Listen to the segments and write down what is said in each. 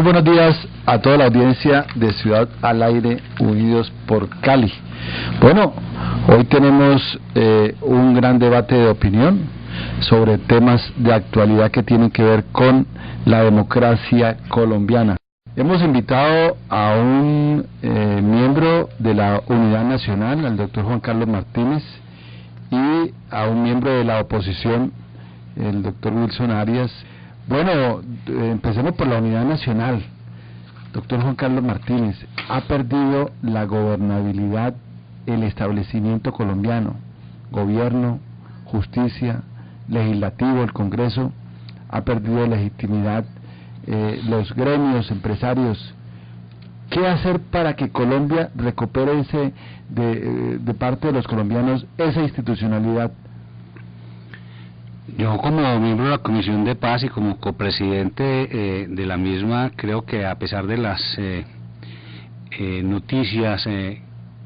buenos días a toda la audiencia de Ciudad al Aire, Unidos por Cali. Bueno, hoy tenemos un gran debate de opinión sobre temas de actualidad que tienen que ver con la democracia colombiana. Hemos invitado a un miembro de la Unidad Nacional, al doctor Juan Carlos Martínez, y a un miembro de la oposición, el doctor Wilson Arias. Bueno, empecemos por la Unidad Nacional. Doctor Juan Carlos Martínez, ¿ha perdido la gobernabilidad el establecimiento colombiano? Gobierno, justicia, legislativo, el Congreso, ha perdido legitimidad, los gremios, empresarios. ¿Qué hacer para que Colombia recupere de parte de los colombianos esa institucionalidad? Yo, como miembro de la Comisión de Paz y como copresidente de la misma, creo que a pesar de las noticias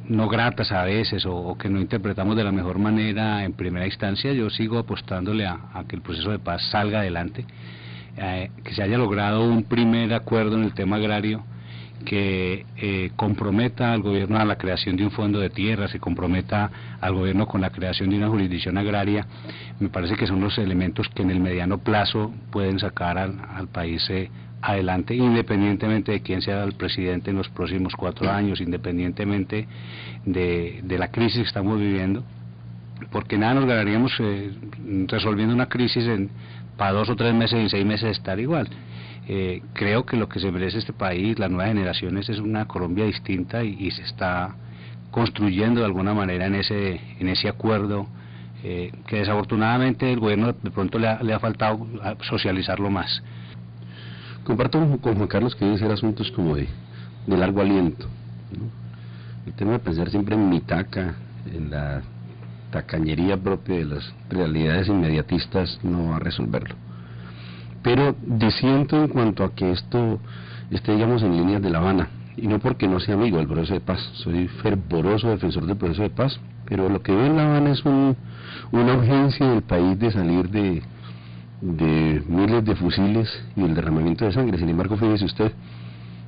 no gratas a veces o que no interpretamos de la mejor manera en primera instancia, yo sigo apostándole a que el proceso de paz salga adelante, que se haya logrado un primer acuerdo en el tema agrario que comprometa al gobierno a la creación de un fondo de tierras, se comprometa al gobierno con la creación de una jurisdicción agraria. Me parece que son los elementos que en el mediano plazo pueden sacar al país adelante, independientemente de quién sea el presidente en los próximos 4 años, independientemente de la crisis que estamos viviendo, porque nada nos ganaríamos resolviendo una crisis para 2 o 3 meses y 6 meses estar igual. Creo que lo que se merece este país, las nuevas generaciones, es una Colombia distinta y se está construyendo de alguna manera en ese acuerdo que desafortunadamente el gobierno de pronto le ha faltado socializarlo más. Comparto con Juan Carlos que deben ser asuntos como de largo aliento, ¿no? El tema de pensar siempre en mi taca, en la tacañería propia de las realidades inmediatistas, no va a resolverlo. Pero disiento en cuanto a que esto esté, digamos, en líneas de La Habana, y no porque no sea amigo del proceso de paz. Soy fervoroso defensor del proceso de paz, pero lo que veo en La Habana es una urgencia del país de salir de miles de fusiles y el derramamiento de sangre. Sin embargo, fíjese usted,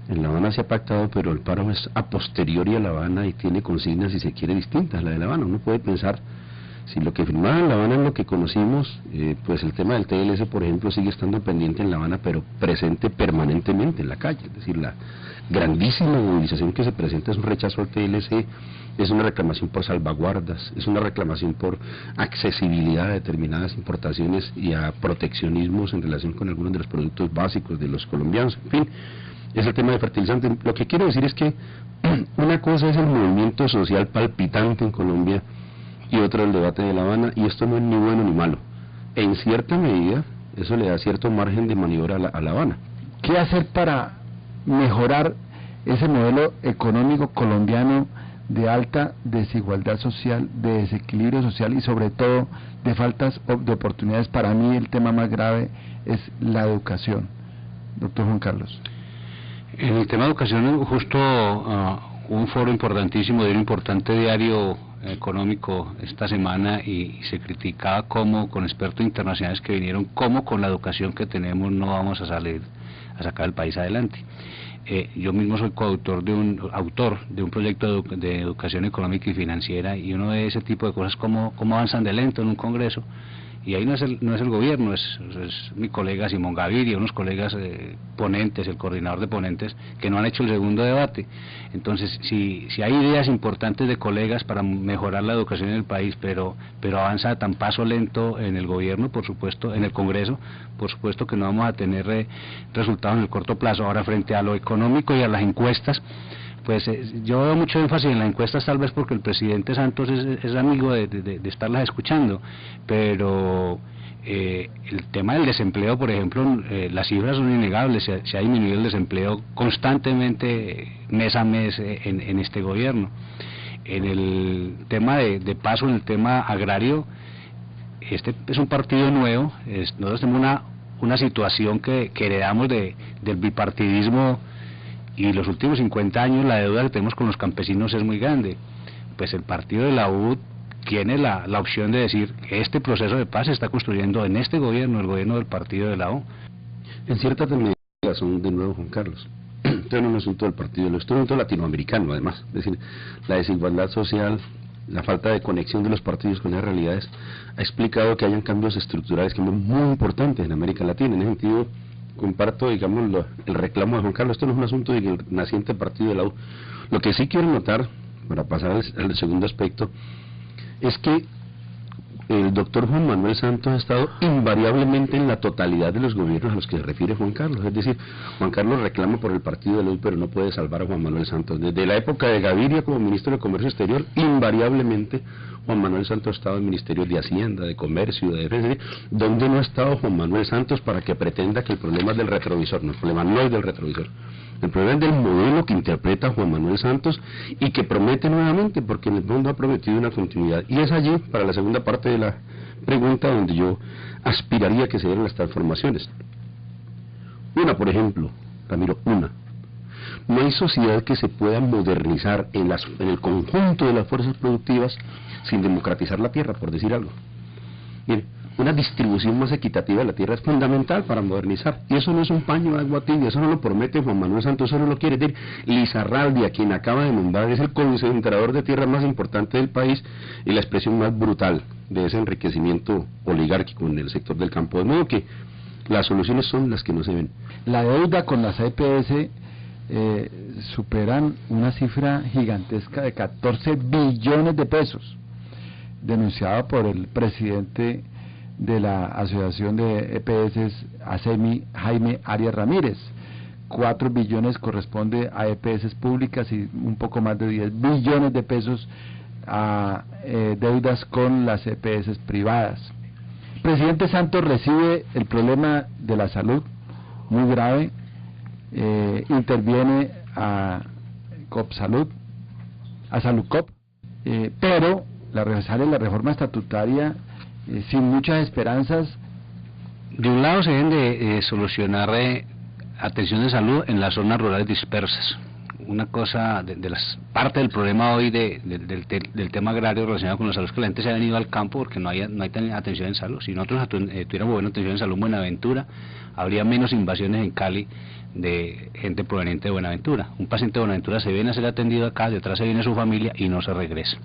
en La Habana se ha pactado, pero el paro es a posteriori a La Habana y tiene consignas, si se quiere, distintas a la de La Habana. Uno puede pensar, si lo que firmaron en La Habana es lo que conocimos, pues el tema del TLC, por ejemplo, sigue estando pendiente en La Habana, pero presente permanentemente en la calle. Es decir, la grandísima movilización que se presenta es un rechazo al TLC, es una reclamación por salvaguardas, es una reclamación por accesibilidad a determinadas importaciones y a proteccionismos en relación con algunos de los productos básicos de los colombianos. En fin, es el tema de fertilizantes. Lo que quiero decir es que una cosa es el movimiento social palpitante en Colombia y otra el debate de La Habana, y esto no es ni bueno ni malo. En cierta medida, eso le da cierto margen de maniobra a La Habana. ¿Qué hacer para mejorar ese modelo económico colombiano de alta desigualdad social, de desequilibrio social y sobre todo de faltas de oportunidades? Para mí el tema más grave es la educación. Doctor Juan Carlos. En el tema de educación, justo un foro importantísimo de un importante diario económico esta semana, y se criticaba cómo con expertos internacionales que vinieron, cómo con la educación que tenemos no vamos a sacar el país adelante. Yo mismo soy autor de un proyecto de educación económica y financiera, y uno ve ese tipo de cosas cómo avanzan de lento en un congreso, y ahí no es el gobierno, es mi colega Simón Gaviria, unos colegas ponentes, el coordinador de ponentes, que no han hecho el segundo debate. Entonces, si hay ideas importantes de colegas para mejorar la educación en el país, pero avanza a tan paso lento en el gobierno, por supuesto, en el Congreso, por supuesto que no vamos a tener resultados en el corto plazo. Ahora, frente a lo económico y a las encuestas, pues yo veo mucho énfasis en las encuestas, tal vez porque el presidente Santos es amigo de estarlas escuchando, pero el tema del desempleo, por ejemplo, las cifras son innegables, se ha disminuido el desempleo constantemente mes a mes en este gobierno. En el tema de paso, en el tema agrario, este es un partido nuevo, nosotros tenemos una situación que heredamos del bipartidismo, y los últimos 50 años la deuda que tenemos con los campesinos es muy grande. Pues el partido de la U tiene la opción de decir que este proceso de paz se está construyendo en este gobierno, el gobierno del partido de la U. En cierta medida búsqueda son de nuevo Juan Carlos. Esto no es un asunto del partido, esto es un asunto latinoamericano además, es decir, la desigualdad social, la falta de conexión de los partidos con las realidades ha explicado que hayan cambios estructurales, cambios muy importantes en América Latina. En ese sentido comparto, digamos, el reclamo de Juan Carlos. Esto no es un asunto del naciente partido de la U. Lo que sí quiero notar, para pasar al segundo aspecto, es que el doctor Juan Manuel Santos ha estado invariablemente en la totalidad de los gobiernos a los que se refiere Juan Carlos. Es decir, Juan Carlos reclama por el partido de la U, pero no puede salvar a Juan Manuel Santos. Desde la época de Gaviria como ministro de Comercio Exterior, invariablemente Juan Manuel Santos ha estado en ministerios de Hacienda, de Comercio, de Defensa. ¿Dónde no ha estado Juan Manuel Santos para que pretenda que el problema es del retrovisor? No, el problema no es del retrovisor. El problema es del modelo que interpreta Juan Manuel Santos y que promete nuevamente, porque en el fondo ha prometido una continuidad. Y es allí, para la segunda parte de la pregunta, donde yo aspiraría que se dieran las transformaciones. Una, por ejemplo, Ramiro, no hay sociedad que se pueda modernizar en el conjunto de las fuerzas productivas sin democratizar la tierra, por decir algo. Bien, una distribución más equitativa de la tierra es fundamental para modernizar, y eso no es un paño de agua tibia, eso no lo promete Juan Manuel Santos, eso no lo quiere decir Lizarraldi, a quien acaba de nombrar, es el concentrador de tierra más importante del país y la expresión más brutal de ese enriquecimiento oligárquico en el sector del campo, de modo que las soluciones son las que no se ven. La deuda con las EPS superan una cifra gigantesca de 14 billones de pesos, denunciada por el presidente de la Asociación de EPS, ASEMI, Jaime Arias Ramírez. 4 billones corresponde a EPS públicas y un poco más de 10 billones de pesos a deudas con las EPS privadas. El presidente Santos recibe el problema de la salud muy grave, interviene a Copsalud, a Saludcop, pero sale la reforma estatutaria sin muchas esperanzas. De un lado se deben de solucionar atención de salud en las zonas rurales dispersas. Una cosa de las parte del problema hoy del tema agrario relacionado con la salud es que la gente se ha venido al campo porque no hay atención en salud. Si nosotros tuviéramos buena atención en salud en Buenaventura, habría menos invasiones en Cali de gente proveniente de Buenaventura. Un paciente de Buenaventura se viene a ser atendido acá, detrás se viene su familia y no se regresa.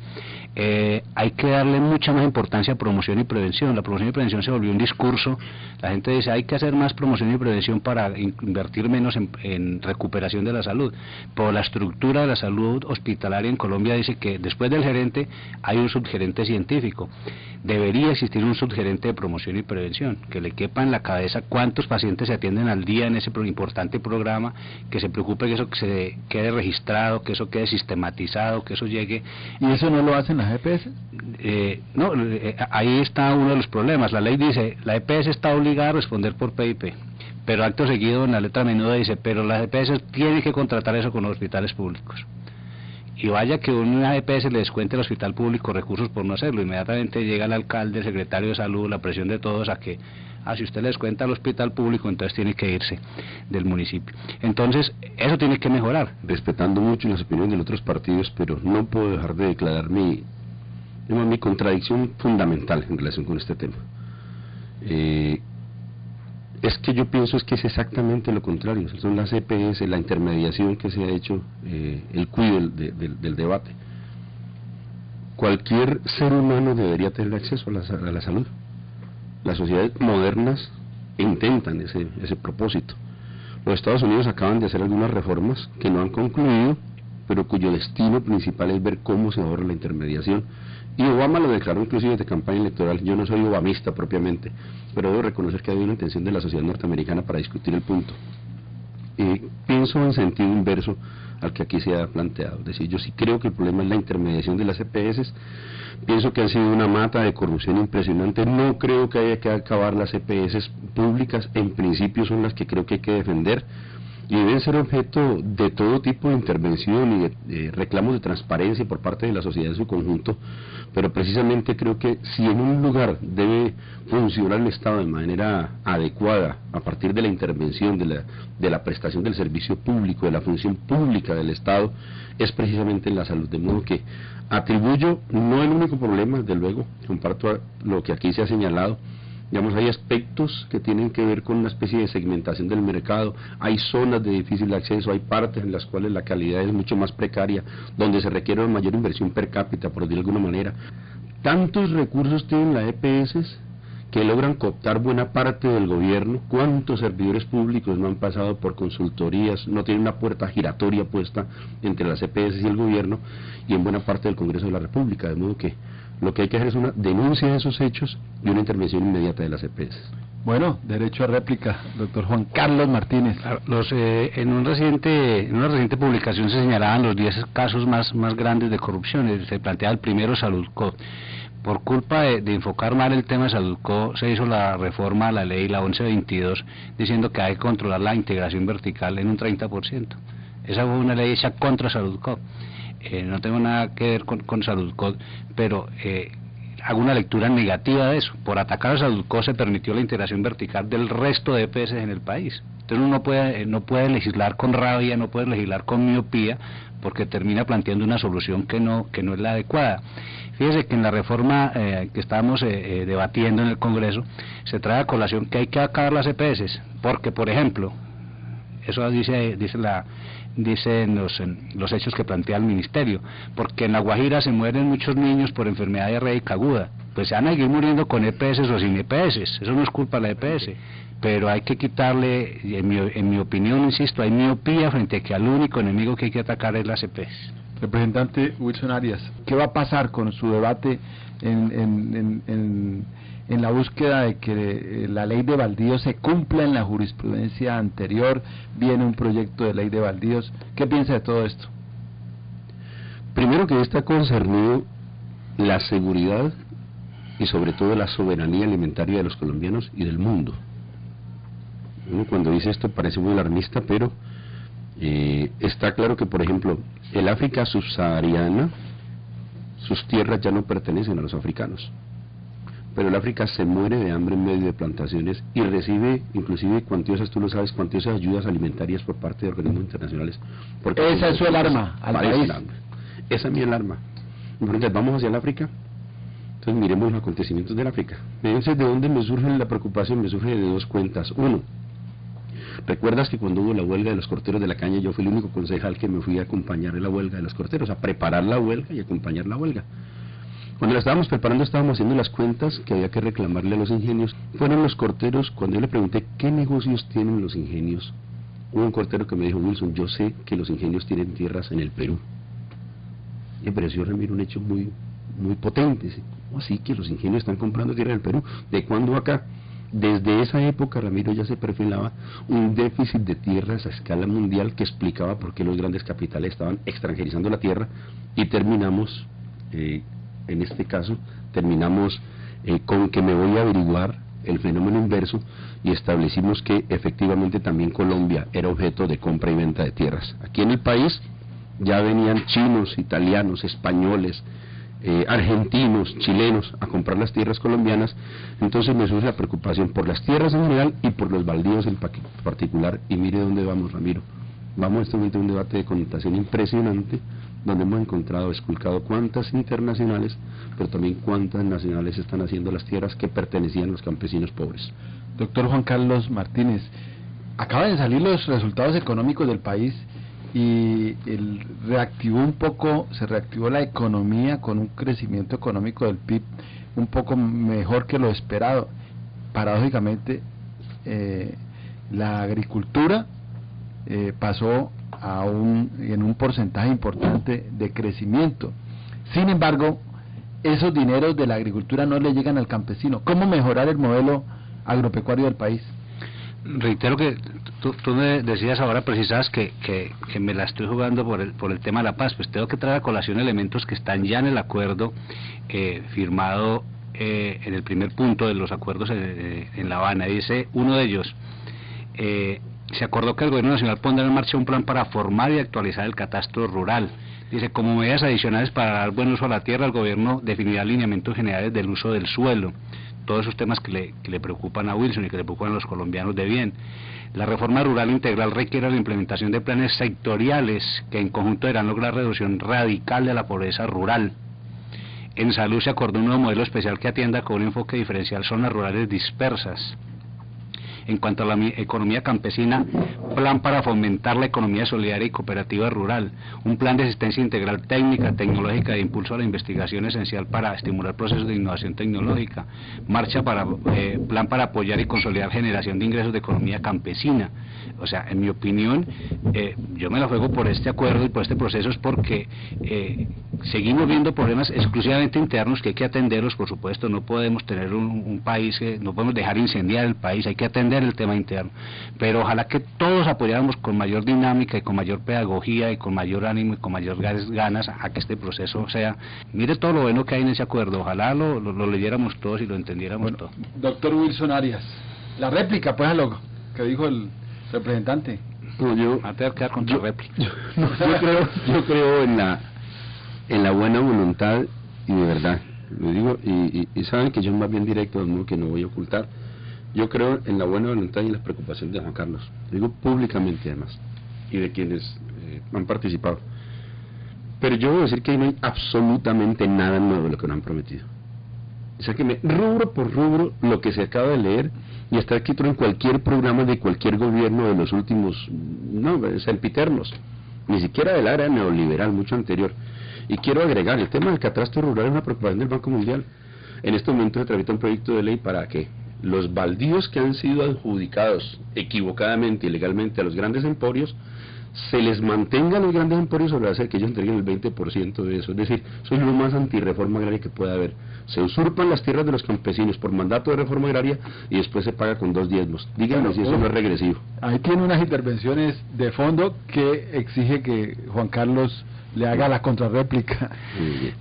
Hay que darle mucha más importancia a promoción y prevención. La promoción y prevención se volvió un discurso. La gente dice hay que hacer más promoción y prevención para invertir menos en recuperación de la salud. Por la estructura de la salud hospitalaria en Colombia dice que después del gerente hay un subgerente científico. Debería existir un subgerente de promoción y prevención, que le quepa en la cabeza cuántos pacientes se atienden al día en ese importante programa, que se preocupe que eso se quede registrado, que eso quede sistematizado, que eso llegue. ¿Y eso no lo hacen las EPS? No, ahí está uno de los problemas. La ley dice, la EPS está obligada a responder por PIP, pero acto seguido en la letra menuda dice, pero las EPS tienen que contratar eso con los hospitales públicos. Y vaya que una EPS le descuente al hospital público recursos por no hacerlo, inmediatamente llega el alcalde, el secretario de salud, la presión de todos a que, si usted le descuenta al hospital público, entonces tiene que irse del municipio. Entonces, eso tiene que mejorar. Respetando mucho las opiniones de los otros partidos, pero no puedo dejar de declarar mi contradicción fundamental en relación con este tema. Es que yo pienso que es exactamente lo contrario, son las EPS, la intermediación que se ha hecho, el cuidado del debate. Cualquier ser humano debería tener acceso a la salud. Las sociedades modernas intentan ese propósito. Los Estados Unidos acaban de hacer algunas reformas que no han concluido, pero cuyo destino principal es ver cómo se ahorra la intermediación. Y Obama lo declaró inclusive de campaña electoral. Yo no soy obamista propiamente, pero debo reconocer que ha habido una intención de la sociedad norteamericana para discutir el punto. Pienso en sentido inverso al que aquí se ha planteado. Es decir, yo sí creo que el problema es la intermediación de las EPS. Pienso que han sido una mata de corrupción impresionante. No creo que haya que acabar las EPS públicas. En principio son las que creo que hay que defender y deben ser objeto de todo tipo de intervención y de reclamos de transparencia por parte de la sociedad en su conjunto, pero precisamente creo que si en un lugar debe funcionar el Estado de manera adecuada a partir de la intervención, de la prestación del servicio público, de la función pública del Estado, es precisamente en la salud, de modo que atribuyo, no el único problema, desde luego, comparto lo que aquí se ha señalado, Digamos, hay aspectos que tienen que ver con una especie de segmentación del mercado, hay zonas de difícil acceso, hay partes en las cuales la calidad es mucho más precaria, donde se requiere una mayor inversión per cápita, por decirlo de alguna manera. Tantos recursos tienen las EPS que logran cooptar buena parte del gobierno. ¿Cuántos servidores públicos no han pasado por consultorías, no tienen una puerta giratoria puesta entre las EPS y el gobierno, y en buena parte del Congreso de la República? De modo que lo que hay que hacer es una denuncia de esos hechos y una intervención inmediata de las EPS. Bueno, derecho a réplica, doctor Juan Carlos Martínez. En una reciente publicación se señalaban los 10 casos más grandes de corrupción. Se planteaba el primero, Saludco. Por culpa de enfocar mal el tema de Saludco, se hizo la reforma a la ley, la 1122, diciendo que hay que controlar la integración vertical en un 30%. Esa fue una ley hecha contra Saludco. No tengo nada que ver con Saludco, pero hago una lectura negativa de eso. Por atacar a Saludco se permitió la integración vertical del resto de EPS en el país. Entonces uno no puede legislar con rabia, no puede legislar con miopía, porque termina planteando una solución que no es la adecuada. Fíjese que en la reforma que estábamos debatiendo en el Congreso, se trae a colación que hay que acabar las EPS, porque, por ejemplo, eso dicen los hechos que plantea el Ministerio, porque en La Guajira se mueren muchos niños por enfermedad diarreica aguda, pues se van a seguir muriendo con EPS o sin EPS, eso no es culpa de la EPS, pero hay que quitarle, en mi opinión, insisto, hay miopía frente a que al único enemigo que hay que atacar es las EPS. Representante Wilson Arias, ¿qué va a pasar con su debate en la búsqueda de que la ley de baldíos se cumpla en la jurisprudencia anterior? Viene un proyecto de ley de baldíos. ¿Qué piensa de todo esto? Primero, que está concernido la seguridad y sobre todo la soberanía alimentaria de los colombianos y del mundo. Uno cuando dice esto parece muy alarmista, pero está claro que, por ejemplo, el África subsahariana, sus tierras ya no pertenecen a los africanos, pero el África se muere de hambre en medio de plantaciones y recibe inclusive cuantiosas, tú lo sabes, cuantiosas ayudas alimentarias por parte de organismos internacionales. Porque esa es su alarma al país. Esa es mi alarma. Entonces, vamos hacia el África, entonces miremos los acontecimientos del África. Entonces, ¿de dónde me surge la preocupación? Me surge de dos cuentas. Uno, ¿recuerdas que cuando hubo la huelga de los corteros de la caña, yo fui el único concejal que me fui a acompañar en la huelga de los corteros, a preparar la huelga y acompañar la huelga? Cuando la estábamos preparando, estábamos haciendo las cuentas que había que reclamarle a los ingenios. Fueron los corteros, cuando yo le pregunté qué negocios tienen los ingenios, hubo un cortero que me dijo: Wilson, yo sé que los ingenios tienen tierras en el Perú. Y me pareció, Ramiro, un hecho muy potente. ¿Cómo así que los ingenios están comprando tierra en el Perú? ¿De cuándo acá? Desde esa época, Ramiro, ya se perfilaba un déficit de tierras a escala mundial que explicaba por qué los grandes capitales estaban extranjerizando la tierra, y terminamos, en este caso, con que me voy a averiguar el fenómeno inverso, y establecimos que efectivamente también Colombia era objeto de compra y venta de tierras. Aquí en el país ya venían chinos, italianos, españoles, argentinos, chilenos a comprar las tierras colombianas. Entonces me surge la preocupación por las tierras en general y por los baldíos en particular. Y mire dónde vamos, Ramiro. Vamos en este momento a un debate de connotación impresionante, donde hemos encontrado, esculcado cuántas internacionales, pero también cuántas nacionales están haciendo las tierras que pertenecían a los campesinos pobres. Doctor Juan Carlos Martínez, acaban de salir los resultados económicos del país y se reactivó la economía con un crecimiento económico del PIB un poco mejor que lo esperado. Paradójicamente, la agricultura pasó en un porcentaje importante de crecimiento. Sin embargo, esos dineros de la agricultura no le llegan al campesino. ¿Cómo mejorar el modelo agropecuario del país? Reitero que tú me decías ahora, precisabas que me la estoy jugando por el tema de la paz. Pues tengo que traer a colación elementos que están ya en el acuerdo firmado en el primer punto de los acuerdos en La Habana. Dice uno de ellos: se acordó que el Gobierno Nacional pondrá en marcha un plan para formar y actualizar el catastro rural. Dice, como medidas adicionales para dar buen uso a la tierra, el Gobierno definirá lineamientos generales del uso del suelo. Todos esos temas que le preocupan a Wilson y que le preocupan a los colombianos de bien. La reforma rural integral requiere la implementación de planes sectoriales que en conjunto deberán lograr reducción radical de la pobreza rural. En salud se acordó un nuevo modelo especial que atienda con un enfoque diferencial zonas rurales dispersas. En cuanto a la economía campesina, plan para fomentar la economía solidaria y cooperativa rural, un plan de asistencia integral técnica, tecnológica e impulso a la investigación esencial para estimular procesos de innovación tecnológica, plan para apoyar y consolidar generación de ingresos de economía campesina. O sea, en mi opinión, yo me la juego por este acuerdo y por este proceso, es porque seguimos viendo problemas exclusivamente internos que hay que atenderlos, por supuesto. No podemos tener un país no podemos dejar incendiar el país, hay que atender el tema interno, pero ojalá que todos apoyáramos con mayor dinámica y con mayor pedagogía y con mayor ánimo y con mayor ganas a que este proceso sea. Mire todo lo bueno que hay en ese acuerdo, ojalá lo leyéramos todos y lo entendiéramos todos. Doctor Wilson Arias, la réplica pues a lo que dijo el representante. No, yo creo en la buena voluntad y de verdad lo digo, y saben que yo más bien directo, no, que no voy a ocultar. Yo creo en la buena voluntad y las preocupaciones de Juan Carlos, lo digo públicamente además, y de quienes han participado. Pero yo voy a decir que no hay absolutamente nada nuevo de lo que nos han prometido. O sea que rubro por rubro lo que se acaba de leer y está escrito en cualquier programa de cualquier gobierno de los últimos, sempiternos, ni siquiera del área neoliberal, mucho anterior. Y quiero agregar, el tema del catastro rural es una preocupación del Banco Mundial. En este momento se tramita un proyecto de ley para que los baldíos que han sido adjudicados equivocadamente y legalmente a los grandes emporios, se les mantenga a los grandes emporios sobre la base de que ellos entreguen el 20% de eso. Es decir, eso es lo más antirreforma agraria que puede haber. Se usurpan las tierras de los campesinos por mandato de reforma agraria y después se paga con 2 diezmos. Díganme si eso no es regresivo. Ahí tiene unas intervenciones de fondo que exige que Juan Carlos le haga la contrarréplica.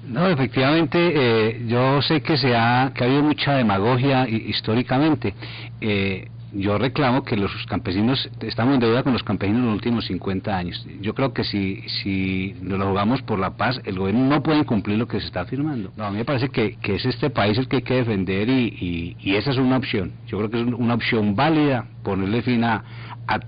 No, efectivamente, yo sé que ha habido mucha demagogia históricamente. Yo reclamo que los campesinos, estamos en deuda con los campesinos en los últimos 50 años. Yo creo que si nos lo jugamos por la paz, el gobierno no puede cumplir lo que se está firmando. No, a mí me parece que es este país el que hay que defender y esa es una opción. Yo creo que es una opción válida ponerle fin a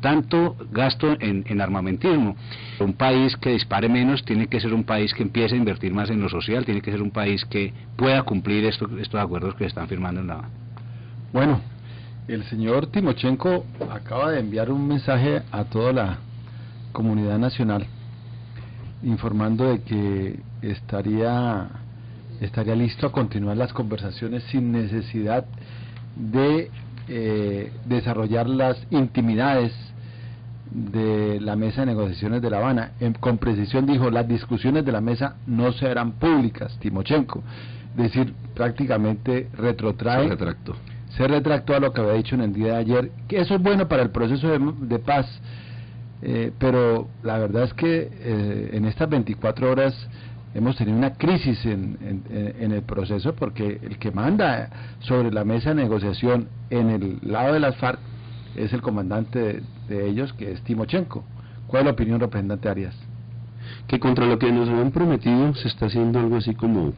tanto gasto en armamentismo. Un país que dispare menos tiene que ser un país que empiece a invertir más en lo social, tiene que ser un país que pueda cumplir estos acuerdos que se están firmando en La Habana. Bueno, el señor Timochenko acaba de enviar un mensaje a toda la comunidad nacional informando de que estaría listo a continuar las conversaciones sin necesidad de desarrollar las intimidades de la mesa de negociaciones de La Habana. Con precisión dijo, las discusiones de la mesa no serán públicas, Timochenko. Es decir, prácticamente se retractó a lo que había dicho en el día de ayer, que eso es bueno para el proceso de paz, pero la verdad es que en estas 24 horas hemos tenido una crisis en el proceso, porque el que manda sobre la mesa de negociación en el lado de las FARC es el comandante de ellos, que es Timochenko. ¿Cuál es la opinión, representante Arias? Que contra lo que nos han prometido se está haciendo algo así como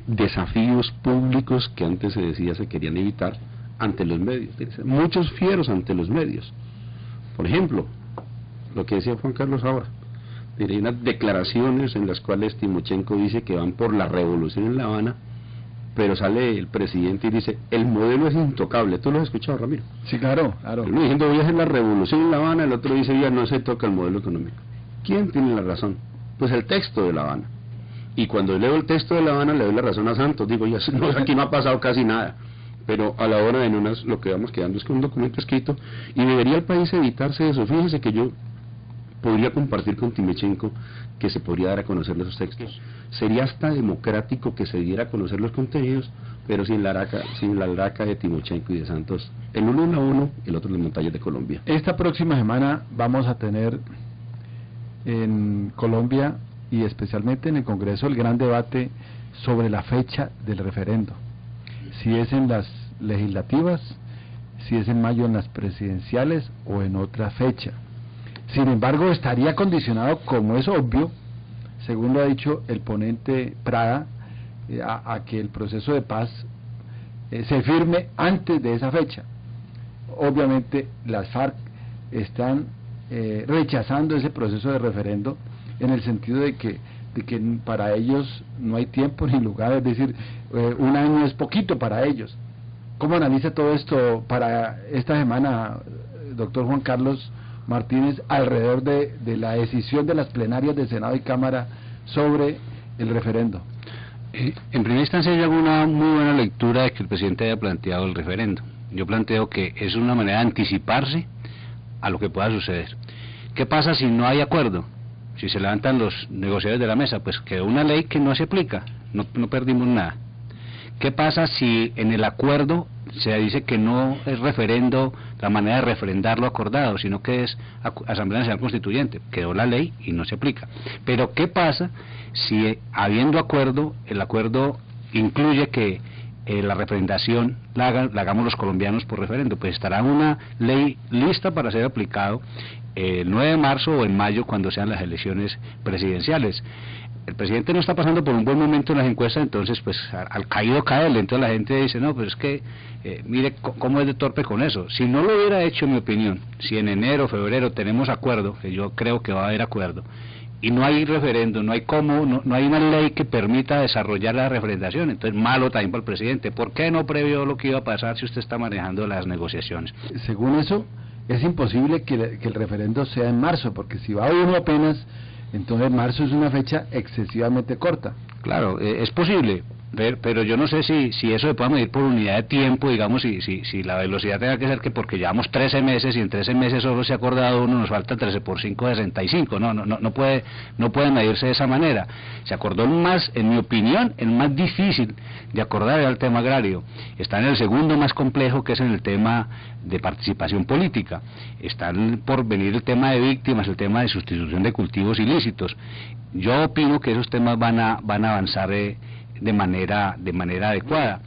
desafíos públicos que antes se decía se querían evitar ante los medios. Muchos fieros ante los medios. Por ejemplo, lo que decía Juan Carlos ahora, hay unas declaraciones en las cuales Timochenko dice que van por la revolución en La Habana, pero sale el presidente y dice, el modelo es intocable. ¿Tú lo has escuchado, Ramiro? Sí, claro. Uno diciendo, voy a hacer la revolución en La Habana, el otro dice, ya no se toca el modelo económico. ¿Quién tiene la razón? Pues el texto de La Habana. Y cuando leo el texto de La Habana le doy la razón a Santos, digo, ya no, aquí no ha pasado casi nada. Pero a la hora de lo que vamos quedando es con un documento escrito, y debería el país evitarse eso. Fíjense que yo podría compartir con Timochenko que se podría dar a conocer esos textos. Sería hasta democrático que se diera a conocer los contenidos, pero sin la alaraca de Timochenko y de Santos. El uno en La ONU, el otro en las montañas de Colombia. Esta próxima semana vamos a tener en Colombia y especialmente en el Congreso el gran debate sobre la fecha del referendo. Si es en las legislativas, si es en mayo en las presidenciales o en otra fecha. Sin embargo, estaría condicionado, como es obvio, según lo ha dicho el ponente Prada, a que el proceso de paz se firme antes de esa fecha. Obviamente las FARC están rechazando ese proceso de referendo en el sentido de que de que para ellos no hay tiempo ni lugar, es decir, un año es poquito para ellos. ¿Cómo analiza todo esto para esta semana, doctor Juan Carlos Martínez, alrededor de la decisión de las plenarias de Senado y Cámara sobre el referendo? En primera instancia yo hago una muy buena lectura de que el presidente haya planteado el referendo. Yo planteo que es una manera de anticiparse a lo que pueda suceder. ¿Qué pasa si no hay acuerdo? Si se levantan los negociadores de la mesa, pues quedó una ley que no se aplica, no perdimos nada. ¿Qué pasa si en el acuerdo se dice que no es referendo la manera de refrendar lo acordado, sino que es Asamblea Nacional Constituyente? Quedó la ley y no se aplica. Pero ¿qué pasa si habiendo acuerdo, el acuerdo incluye que la refrendación la hagamos los colombianos por referendo? Pues estará una ley lista para ser aplicado el 9 de marzo o en mayo, cuando sean las elecciones presidenciales. El presidente no está pasando por un buen momento en las encuestas, entonces pues al caído caerle. Entonces la gente dice, no, pues es que mire cómo es de torpe con eso. Si no lo hubiera hecho, en mi opinión, si en enero o febrero tenemos acuerdo, que yo creo que va a haber acuerdo, y no hay referendo, no hay una ley que permita desarrollar la refrendación, entonces malo también para el presidente. ¿Por qué no previó lo que iba a pasar si usted está manejando las negociaciones? Según eso, es imposible que el referendo sea en marzo, porque si va uno apenas, entonces marzo es una fecha excesivamente corta. Claro, es posible, pero yo no sé si eso se puede medir por unidad de tiempo, digamos, si la velocidad tenga que ser que porque llevamos 13 meses y en 13 meses solo se ha acordado uno, nos falta 13 por 5, 65, no puede medirse de esa manera. Se acordó en mi opinión, el más difícil de acordar era el tema agrario, está en el segundo más complejo, que es en el tema de participación política, están por venir el tema de víctimas, el tema de sustitución de cultivos ilícitos. Yo opino que esos temas van a avanzar de manera adecuada.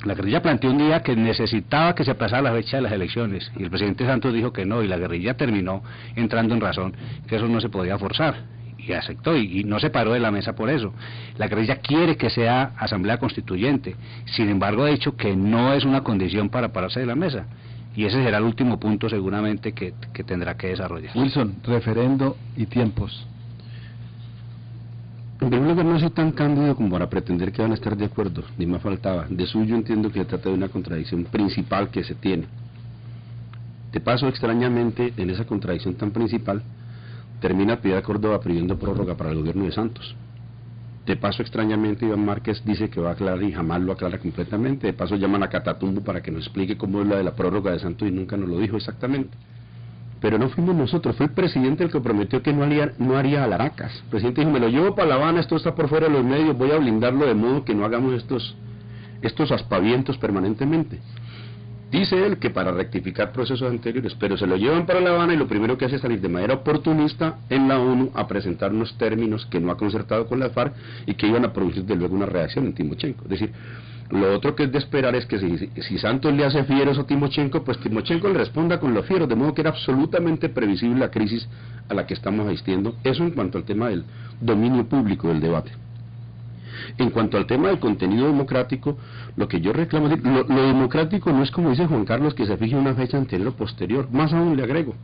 La guerrilla planteó un día que necesitaba que se aplazara la fecha de las elecciones y el presidente Santos dijo que no, y la guerrilla terminó entrando en razón que eso no se podía forzar y aceptó y no se paró de la mesa por eso. La guerrilla quiere que sea asamblea constituyente, sin embargo ha dicho que no es una condición para pararse de la mesa, y ese será el último punto seguramente que tendrá que desarrollar. Wilson, referendo y tiempos. En primer lugar, no soy tan cándido como para pretender que van a estar de acuerdo, ni más faltaba. De suyo entiendo que se trata de una contradicción principal que se tiene. De paso, extrañamente, en esa contradicción tan principal, termina Piedad Córdoba pidiendo prórroga para el gobierno de Santos. De paso, extrañamente, Iván Márquez dice que va a aclarar y jamás lo aclara completamente. De paso, llaman a Catatumbo para que nos explique cómo es la de la prórroga de Santos y nunca nos lo dijo exactamente. Pero no fuimos nosotros, fue el presidente el que prometió que no haría alaracas. El presidente dijo, me lo llevo para La Habana, esto está por fuera de los medios, voy a blindarlo de modo que no hagamos estos aspavientos permanentemente. Dice él que para rectificar procesos anteriores, pero se lo llevan para La Habana y lo primero que hace es salir de manera oportunista en la ONU a presentar unos términos que no ha concertado con la FARC y que iban a producir de luego una reacción en Timochenko. Es decir, lo otro que es de esperar es que si Santos le hace fieros a Timochenko, pues Timochenko le responda con los fieros, de modo que era absolutamente previsible la crisis a la que estamos asistiendo. Eso en cuanto al tema del dominio público del debate. En cuanto al tema del contenido democrático, lo que yo reclamo es lo democrático no es, como dice Juan Carlos, que se fije una fecha anterior o posterior, más aún le agrego.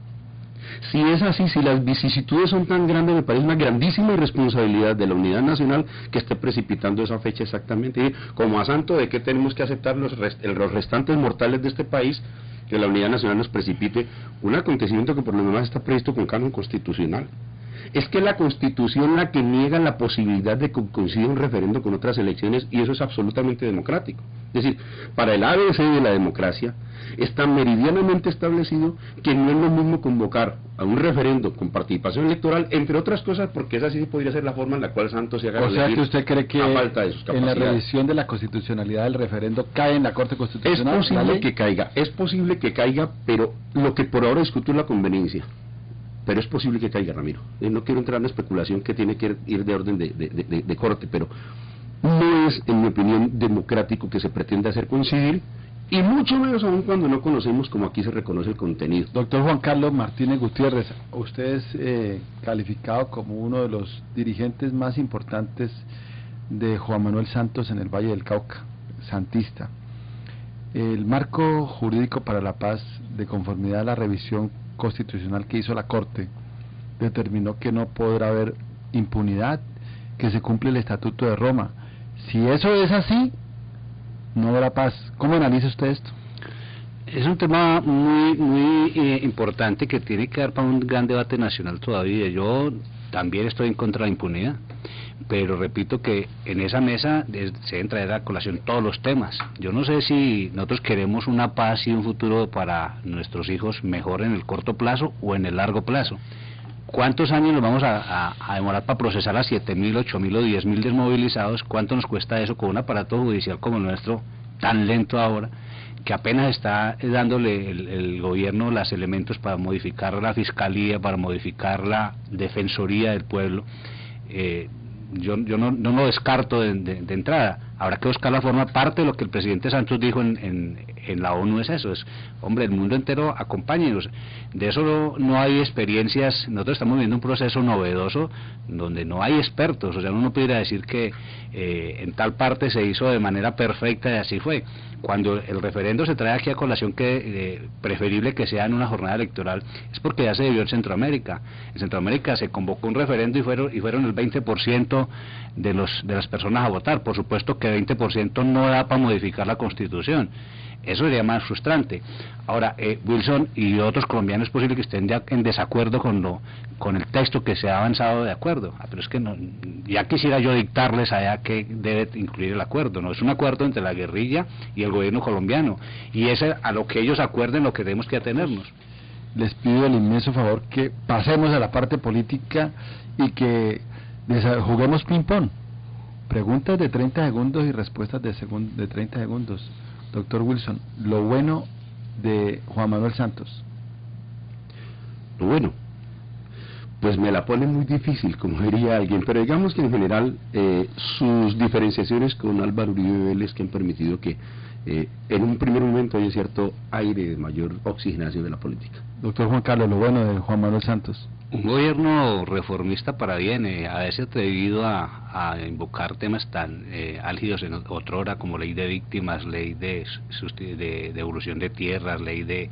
Si es así, si las vicisitudes son tan grandes, me parece una grandísima irresponsabilidad de la unidad nacional que esté precipitando esa fecha exactamente. Y como a santo de que tenemos que aceptar los restantes mortales de este país, que la unidad nacional nos precipite un acontecimiento que por lo demás está previsto con canon constitucional. Es que la Constitución la que niega la posibilidad de que coincida un referendo con otras elecciones, y eso es absolutamente democrático. Es decir, para el ABC de la democracia está meridianamente establecido que no es lo mismo convocar a un referendo con participación electoral, entre otras cosas, porque esa sí podría ser la forma en la cual Santos se haga. O sea que usted cree que falta de sus en la revisión de la constitucionalidad del referendo cae en la Corte Constitucional. Es posible que caiga, pero lo que por ahora discuto es la conveniencia. Pero es posible que caiga, Ramiro. No quiero entrar en una especulación que tiene que ir de orden de corte, pero no es, en mi opinión, democrático que se pretenda hacer coincidir, y mucho menos aún cuando no conocemos como aquí se reconoce el contenido. Doctor Juan Carlos Martínez Gutiérrez, usted es calificado como uno de los dirigentes más importantes de Juan Manuel Santos en el Valle del Cauca, santista. El marco jurídico para la paz, de conformidad a la revisión constitucional que hizo la Corte, determinó que no podrá haber impunidad que se cumple el Estatuto de Roma. Si eso es así, no habrá paz. ¿Cómo analiza usted esto? Es un tema muy importante que tiene que dar para un gran debate nacional todavía. Yo también estoy en contra de la impunidad, pero repito que en esa mesa se deben traer a colación todos los temas. Yo no sé si nosotros queremos una paz y un futuro para nuestros hijos mejor en el corto plazo o en el largo plazo. ¿Cuántos años nos vamos a demorar para procesar a 7.000, 8.000 o 10.000 desmovilizados? ¿Cuánto nos cuesta eso con un aparato judicial como el nuestro, tan lento ahora, que apenas está dándole el gobierno los elementos para modificar la fiscalía, para modificar la defensoría del pueblo? Yo no lo descarto de entrada. Habrá que buscar la forma. Parte de lo que el presidente Santos dijo en la ONU es eso, es, hombre, el mundo entero acompáñenos. De eso no hay experiencias. Nosotros estamos viviendo un proceso novedoso donde no hay expertos, o sea, uno no pudiera decir que en tal parte se hizo de manera perfecta y así fue. Cuando el referendo se trae aquí a colación que preferible que sea en una jornada electoral, es porque ya se debió en Centroamérica. En Centroamérica se convocó un referendo y fueron el 20% de las personas a votar. Por supuesto que 20% no da para modificar la Constitución. Eso sería más frustrante. Ahora, Wilson y otros colombianos es posible que estén ya en desacuerdo con el texto que se ha avanzado de acuerdo. Pero es que no, ya quisiera yo dictarles allá que debe incluir el acuerdo. No es un acuerdo entre la guerrilla y el gobierno colombiano. Y es a lo que ellos acuerden lo que tenemos que atenernos. Les pido el inmenso favor que pasemos a la parte política y que juguemos ping-pong. Preguntas de 30 segundos y respuestas de 30 segundos. Doctor Wilson, lo bueno de Juan Manuel Santos. Lo bueno, pues me la pone muy difícil, como diría alguien, pero digamos que en general sus diferenciaciones con Álvaro Uribe Vélez que han permitido que en un primer momento haya cierto aire de mayor oxigenación de la política. Doctor Juan Carlos, lo bueno de Juan Manuel Santos. Un gobierno reformista para bien, a veces atrevido a invocar temas tan álgidos en otrora como ley de víctimas, ley de devolución de tierras, ley de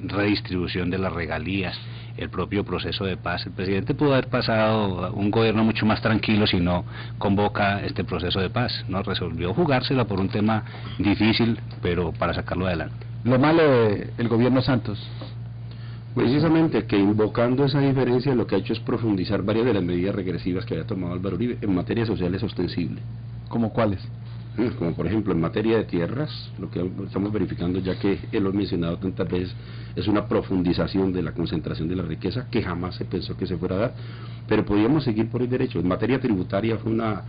redistribución de las regalías, el propio proceso de paz. El presidente pudo haber pasado un gobierno mucho más tranquilo si no convoca este proceso de paz, no resolvió jugársela por un tema difícil, pero para sacarlo adelante. Lo malo del gobierno Santos. Precisamente que invocando esa diferencia lo que ha hecho es profundizar varias de las medidas regresivas que había tomado Álvaro Uribe en materia social es ostensible. ¿Cómo cuáles? Como por ejemplo en materia de tierras, lo que estamos verificando, ya que él lo ha mencionado tantas veces, es una profundización de la concentración de la riqueza que jamás se pensó que se fuera a dar, pero podíamos seguir por el derecho. En materia tributaria fue una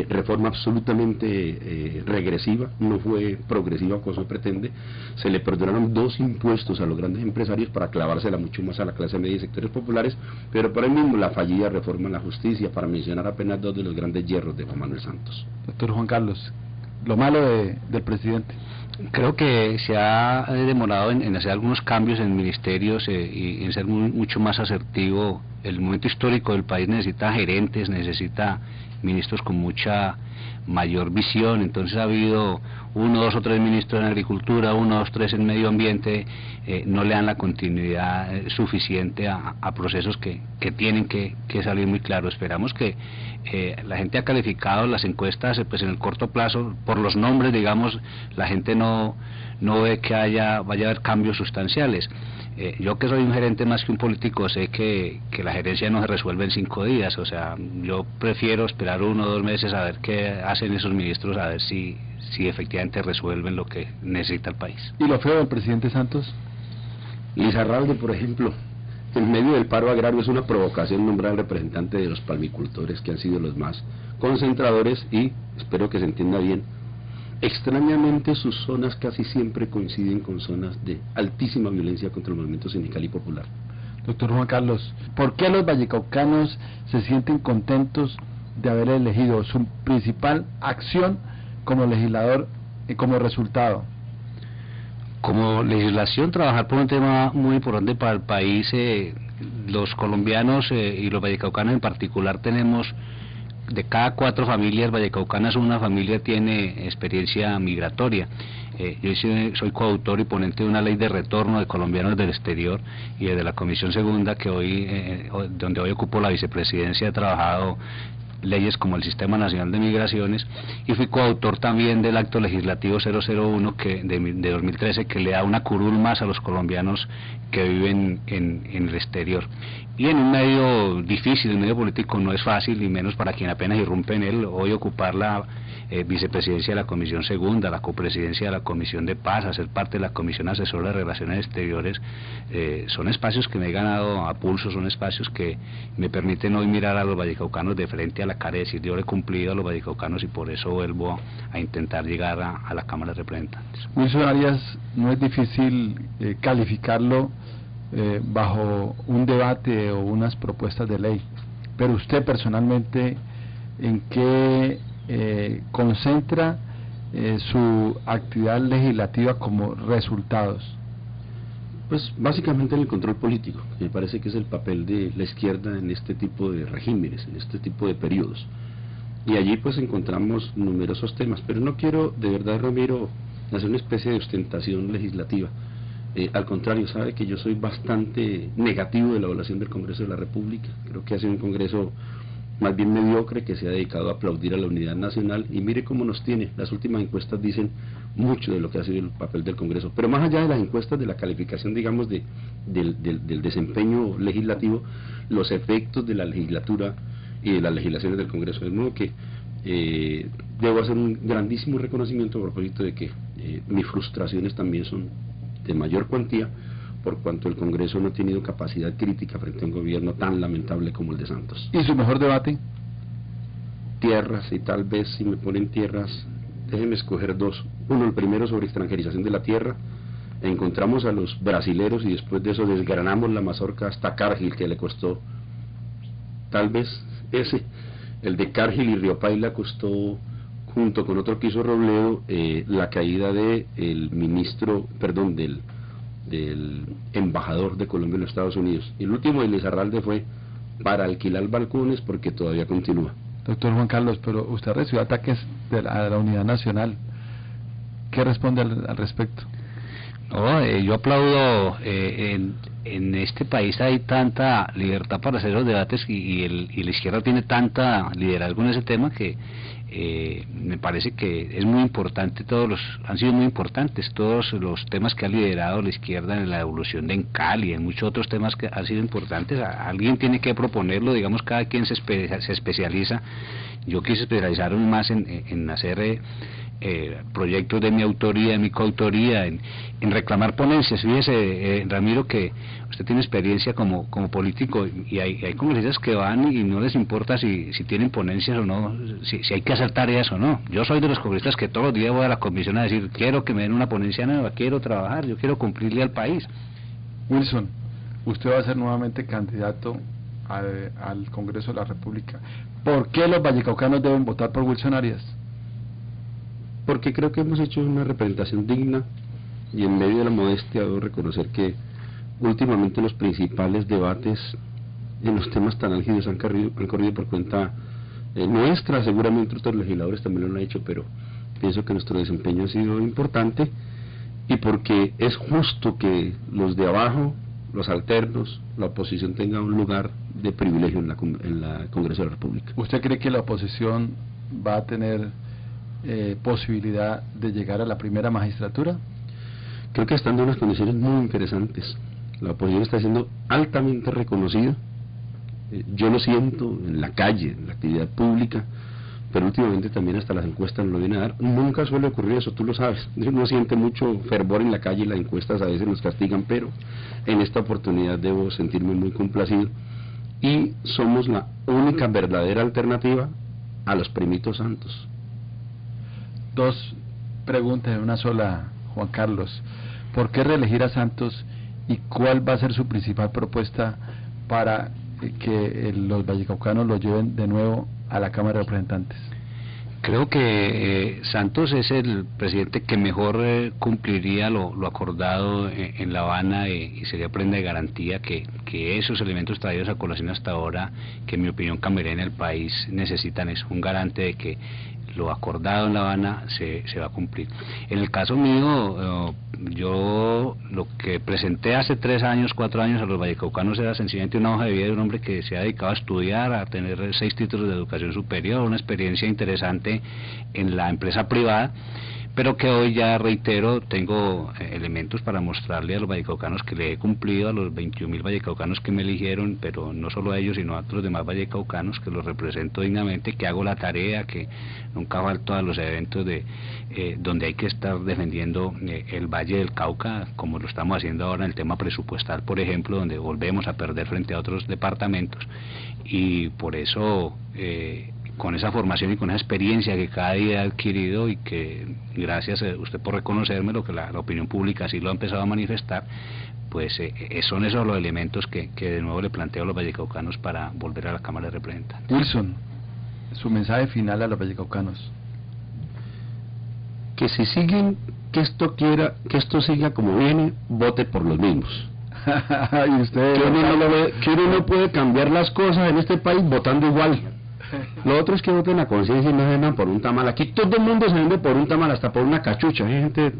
reforma absolutamente regresiva, no fue progresiva como se pretende. Se le perdonaron 2 impuestos a los grandes empresarios para clavársela mucho más a la clase media y sectores populares, pero por ahí mismo la fallida reforma en la justicia, para mencionar apenas 2 de los grandes hierros de Juan Manuel Santos. Doctor Juan Carlos, lo malo del presidente. Creo que se ha demorado en hacer algunos cambios en ministerios y en ser mucho más asertivo. El momento histórico del país necesita gerentes, necesita ministros con mucha mayor visión. Entonces ha habido 1, 2 o 3 ministros en agricultura, 1, 2, 3 en medio ambiente, no le dan la continuidad suficiente a procesos que tienen que salir muy claro. Esperamos que la gente ha calificado las encuestas, pues en el corto plazo, por los nombres, digamos, la gente no ve que vaya a haber cambios sustanciales. Yo que soy un gerente más que un político, sé que la gerencia no se resuelve en 5 días, o sea, yo prefiero esperar 1 o 2 meses a ver qué hacen esos ministros, a ver si efectivamente resuelven lo que necesita el país. ¿Y lo feo del presidente Santos? Lizarralde, por ejemplo, en medio del paro agrario es una provocación nombrar al representante de los palmicultores, que han sido los más concentradores, y espero que se entienda bien, extrañamente sus zonas casi siempre coinciden con zonas de altísima violencia contra el movimiento sindical y popular. Doctor Juan Carlos, ¿por qué los vallecaucanos se sienten contentos de haber elegido su principal acción como legislador y como resultado? Como legislación, trabajar por un tema muy importante para el país. Los colombianos y los vallecaucanos en particular tenemos, de cada 4 familias vallecaucanas, una familia tiene experiencia migratoria. Yo soy coautor y ponente de una ley de retorno de colombianos del exterior, y desde la Comisión Segunda, donde hoy ocupo la vicepresidencia, he trabajado leyes como el Sistema Nacional de Migraciones, y fui coautor también del acto legislativo 001 de 2013, que le da una curul más a los colombianos que viven en el exterior. Y en un medio difícil, el medio político no es fácil, y menos para quien apenas irrumpe en él. Hoy ocupar la vicepresidencia de la Comisión Segunda, la copresidencia de la Comisión de Paz, hacer parte de la Comisión Asesora de Relaciones Exteriores, son espacios que me he ganado a pulso, son espacios que me permiten hoy mirar a los vallecaucanos de frente a la cara y decir: yo le he cumplido a los vallecaucanos, y por eso vuelvo a intentar llegar a la Cámara de Representantes. Wilson Arias, no es difícil calificarlo bajo un debate o unas propuestas de ley, pero usted personalmente, ¿en qué concentra su actividad legislativa como resultados? Pues básicamente en el control político, que me parece que es el papel de la izquierda en este tipo de regímenes, en este tipo de periodos. Y allí pues encontramos numerosos temas, pero no quiero, de verdad, Ramiro, hacer una especie de ostentación legislativa. Al contrario, sabe que yo soy bastante negativo de la evaluación del Congreso de la República. Creo que ha sido un Congreso más bien mediocre, que se ha dedicado a aplaudir a la unidad nacional, y mire cómo nos tiene. Las últimas encuestas dicen mucho de lo que ha sido el papel del Congreso, pero más allá de las encuestas, de la calificación, digamos, del desempeño legislativo, los efectos de la legislatura y de las legislaciones del Congreso, de modo que debo hacer un grandísimo reconocimiento a propósito de que mis frustraciones también son de mayor cuantía, por cuanto el Congreso no ha tenido capacidad crítica frente a un gobierno tan lamentable como el de Santos. ¿Y su mejor debate? Tierras, y tal vez, si me ponen tierras, déjenme escoger dos. Uno, el primero, sobre extranjerización de la tierra. Encontramos a los brasileros y después de eso desgranamos la mazorca hasta Cargill, que le costó, tal vez ese, el de Cargill y Río Paila, costó, junto con otro que hizo Robledo, la caída del ministro, perdón, del embajador de Colombia en los Estados Unidos. Y el último de Lizarralde fue para alquilar balcones, porque todavía continúa. Doctor Juan Carlos, pero usted recibió ataques a la unidad nacional. ¿Qué responde al respecto? No, yo aplaudo. En este país hay tanta libertad para hacer los debates, y la izquierda tiene tanta liderazgo en ese tema, que me parece que es muy importante. Han sido muy importantes todos los temas que ha liderado la izquierda en la evolución de Encali, en muchos otros temas que han sido importantes. Alguien tiene que proponerlo, digamos, cada quien se especializa. Yo quise especializarme más en hacer proyectos de mi autoría, de mi coautoría, en reclamar ponencias. Fíjese, Ramiro, que usted tiene experiencia como político, y hay congresistas que van y no les importa si tienen ponencias o no, si hay que hacer tareas o no. Yo soy de los congresistas que todos los días voy a la comisión a decir: quiero que me den una ponencia nueva, quiero trabajar, yo quiero cumplirle al país. Wilson, usted va a ser nuevamente candidato al Congreso de la República. ¿Por qué los vallecaucanos deben votar por Wilson Arias? Porque creo que hemos hecho una representación digna, y en medio de la modestia debo reconocer que últimamente los principales debates en los temas tan álgidos han corrido por cuenta nuestra. Seguramente otros legisladores también lo han hecho, pero pienso que nuestro desempeño ha sido importante, y porque es justo que los de abajo, los alternos, la oposición, tenga un lugar de privilegio en la Congreso de la República. ¿Usted cree que la oposición va a tener posibilidad de llegar a la primera magistratura? Creo que están en unas condiciones muy interesantes. La oposición está siendo altamente reconocida. Yo lo siento en la calle, en la actividad pública, pero últimamente también hasta las encuestas nos lo vienen a dar. Nunca suele ocurrir eso, tú lo sabes. Uno siente mucho fervor en la calle, y las encuestas a veces nos castigan, pero en esta oportunidad debo sentirme muy complacido, y somos la única verdadera alternativa a los primitos Santos. Dos preguntas en una sola, Juan Carlos. ¿Por qué reelegir a Santos, y cuál va a ser su principal propuesta para que los vallecaucanos lo lleven de nuevo a la Cámara de Representantes? Creo que Santos es el presidente que mejor cumpliría lo acordado en La Habana, y sería prenda de garantía que esos elementos traídos a colación hasta ahora, que en mi opinión cambiaría en el país, necesitan, es un garante de que lo acordado en La Habana se va a cumplir. En el caso mío, yo lo que presenté hace 3 años, 4 años a los vallecaucanos era sencillamente una hoja de vida de un hombre que se ha dedicado a estudiar, a tener 6 títulos de educación superior, una experiencia interesante en la empresa privada, pero que hoy, ya reitero, tengo elementos para mostrarle a los vallecaucanos que le he cumplido, a los 21.000 vallecaucanos que me eligieron, pero no solo a ellos, sino a otros demás vallecaucanos, que los represento dignamente, que hago la tarea, que nunca falto a los eventos donde hay que estar defendiendo el Valle del Cauca, como lo estamos haciendo ahora en el tema presupuestal, por ejemplo, donde volvemos a perder frente a otros departamentos, y por eso con esa formación y con esa experiencia que cada día he adquirido, y que gracias a usted por reconocerme, lo que la opinión pública así lo ha empezado a manifestar, pues son esos los elementos que de nuevo le planteo a los vallecaucanos para volver a la Cámara de Representantes. Wilson, su mensaje final a los vallecaucanos. Que si siguen, que esto siga como viene, vote por los mismos. Y usted, que uno no puede cambiar las cosas en este país votando igual. Lo otro es que voten la conciencia y no se vendan por un tamal. Aquí todo el mundo se vende por un tamal, hasta por una cachucha. Hay gente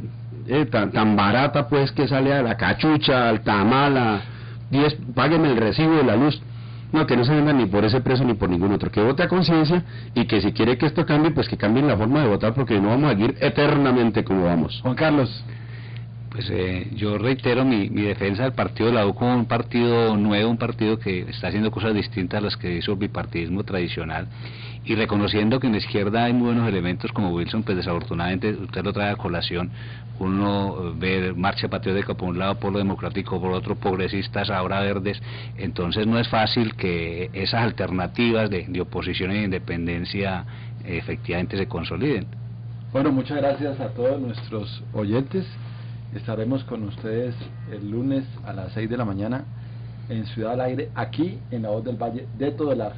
tan barata pues que sale a la cachucha, al tamal, a 10, páguenme el recibo de la luz. No, que no se vendan ni por ese precio ni por ningún otro. Que vote a conciencia, y que si quiere que esto cambie, pues que cambien la forma de votar, porque no vamos a seguir eternamente como vamos. Juan Carlos. Pues yo reitero mi defensa del partido de la U como un partido nuevo, un partido que está haciendo cosas distintas a las que hizo el bipartidismo tradicional, y reconociendo que en la izquierda hay muy buenos elementos como Wilson, pues desafortunadamente usted lo trae a colación. Uno ve Marcha Patriótica por un lado, Polo Democrático por otro, progresistas, ahora verdes. Entonces no es fácil que esas alternativas de oposición e independencia efectivamente se consoliden. Bueno, muchas gracias a todos nuestros oyentes. Estaremos con ustedes el lunes a las 6 de la mañana en Ciudad al Aire, aquí en La Voz del Valle de Todelar.